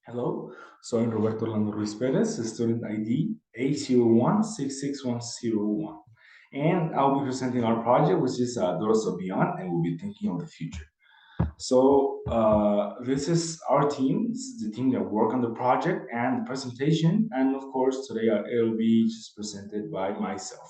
Hello, soy Roberto Orlando Ruiz Perez, student ID A01666101. And I'll be presenting our project, which is Duracell Beyond, and we'll be thinking of the future. This is our team. This is the team that work on the project and the presentation. And of course, today it'll be just presented by myself.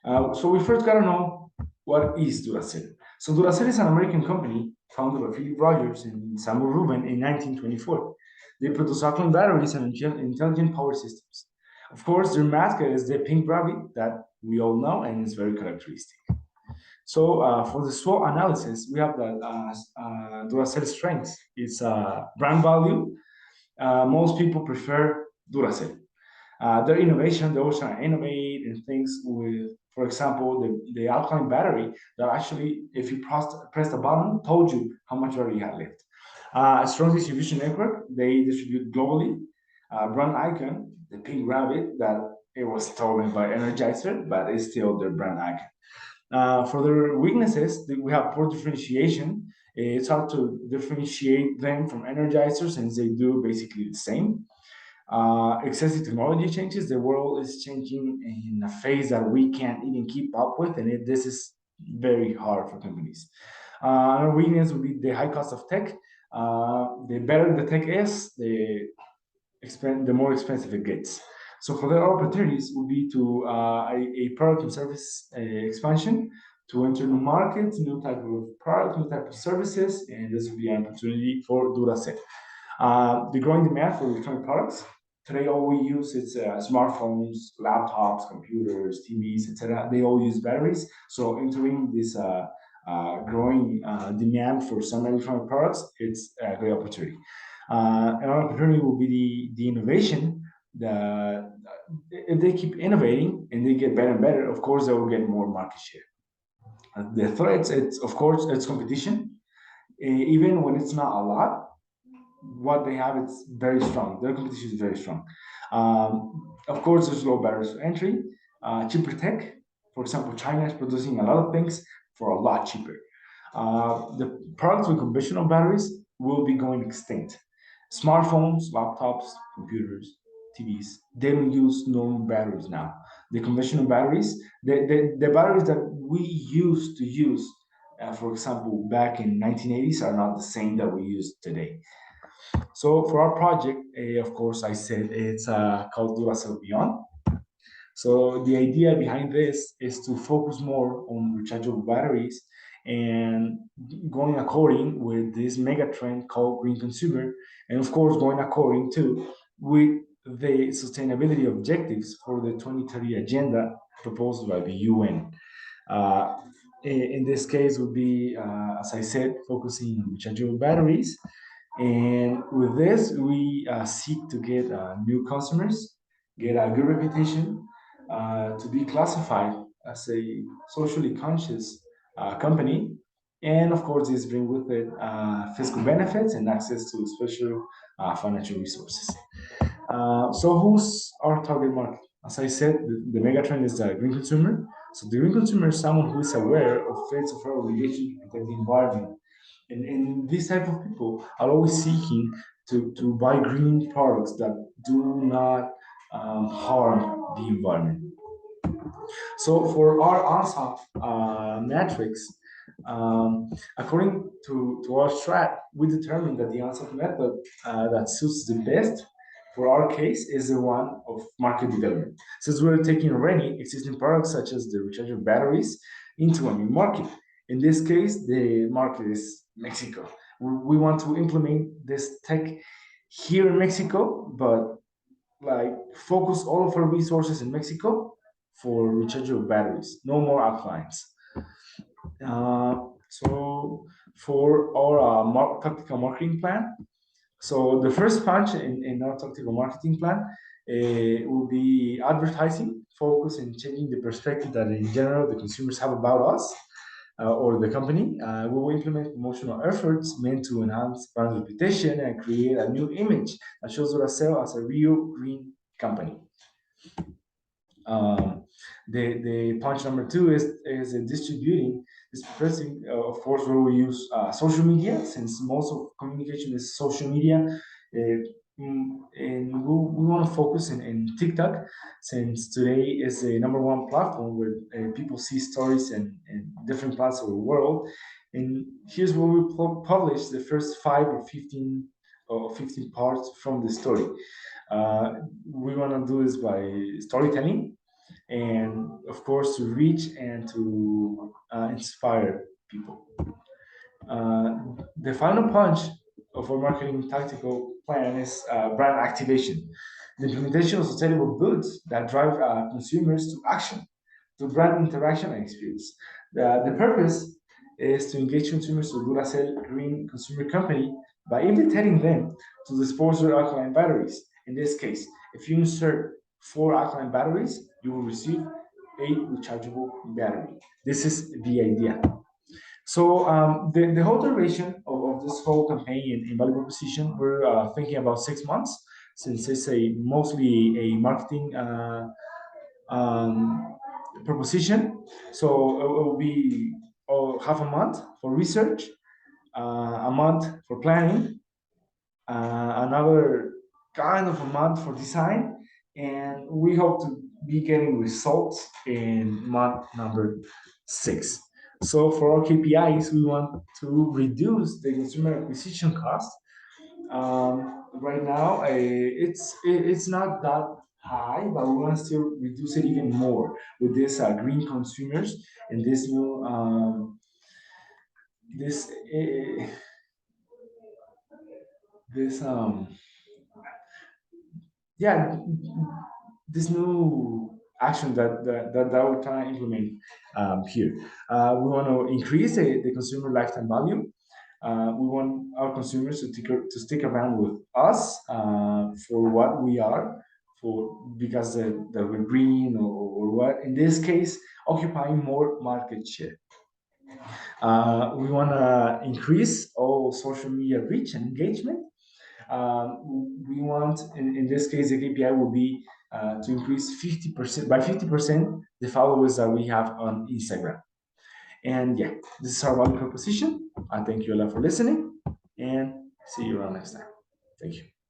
So we first gotta know what is Duracell. So Duracell is an American company founded by Philip Rogers and Samuel Rubin in 1924. They produce alkaline batteries and intelligent power systems. Of course, their mascot is the pink rabbit that we all know and is very characteristic. For the SWOT analysis, we have that Duracell strengths. It's brand value. Most people prefer Duracell. Their innovation, they also innovate in things with, for example, the alkaline battery that actually, if you press the button, told you how much battery you had left. A strong distribution network, they distribute globally. Brand icon, the pink rabbit that it was stolen by Energizer, but it's still their brand icon. For their weaknesses, we have poor differentiation. It's hard to differentiate them from Energizer since they do basically the same. Excessive technology changes. The world is changing in a phase that we can't even keep up with, and this is very hard for companies. Another weakness would be the high cost of tech. The better the tech is, the more expensive it gets. So for their opportunities would be to a product and service expansion to enter new markets, new type of products, new type of services, and this would be an opportunity for Duracell. The growing demand for electronic products. Today, all we use is smartphones, laptops, computers, TVs, etc. They all use batteries. So entering this growing demand for some electronic products, it's a great opportunity. Another opportunity will be the innovation. If they keep innovating and they get better and better, of course, they will get more market share. The threats, it's of course, it's competition. Even when it's not a lot, what they have it's very strong. Their competition is very strong. Of course, there's low barriers to entry, cheaper tech. For example, China is producing a lot of things for a lot cheaper. The products with conventional batteries will be going extinct. Smartphones, laptops, computers, TVs, they don't use normal batteries now. The conventional batteries, the batteries that we used to use, for example, back in 1980s, are not the same that we use today. So for our project, of course, I said it's called Duracell Beyond. So the idea behind this is to focus more on rechargeable batteries and going according with this mega trend called green consumer, and of course going according to with the sustainability objectives for the 2030 agenda proposed by the UN. Uh, in this case, would be, as I said, focusing on rechargeable batteries, and with this, we seek to get new customers, get a good reputation, to be classified as a socially conscious company. And of course, this brings with it fiscal benefits and access to special financial resources. So, who's our target market? As I said, the megatrend is the green consumer. So, the green consumer is someone who is aware of its of her obligation to protect the environment, and these type of people are always seeking to buy green products that do not harm the environment. So for our ANSA metrics, according to our strat, we determined that the ANSA method that suits the best for our case is the one of market development. Since we're taking already existing products such as the rechargeable batteries into a new market. In this case, the market is Mexico. We want to implement this tech here in Mexico, but like focus all of our resources in Mexico for rechargeable batteries. No more alkalines. So for our tactical marketing plan, so the first punch in our tactical marketing plan will be advertising, focus in changing the perspective that in general the consumers have about us or the company. We will implement promotional efforts meant to enhance brand reputation and create a new image that shows Duracell as a real green company. Um, the punch number two is distributing, dispersing. Of course, we will use social media since most of communication is social media. Uh, and we want to focus in TikTok since today is the number one platform where people see stories in different parts of the world. And here's where we publish the first 5 or 15 parts from the story. Uh, we want to do this by storytelling and, of course, to reach and to inspire people. Uh, the final punch of our marketing tactical plan is brand activation, the implementation of sustainable goods that drive consumers to action, to brand interaction and experience. The purpose is to engage consumers with Duracell Green Consumer Company by inviting them to dispose their alkaline batteries. In this case, if you insert 4 alkaline batteries, you will receive a rechargeable battery. This is the idea. So the whole duration of this whole campaign in value proposition, we're thinking about 6 months, since it's a mostly a marketing um, proposition. So it will be half a month for research, a month for planning, another kind of a month for design, and we hope to be getting results in month number 6. So for our KPIs, we want to reduce the consumer acquisition cost. Right now, it's not that high, but we want to still reduce it even more with this green consumers and this new this this yeah, this new action that we're trying to implement here. We want to increase the consumer lifetime value. We want our consumers to stick around with us for what we are, for because that we're green, or what. In this case, occupying more market share. We want to increase all social media reach and engagement. We want, in this case, the KPI will be to increase 50% by 50% the followers that we have on Instagram. And yeah, this is our value proposition. I thank you all for listening, and see you around next time. Thank you.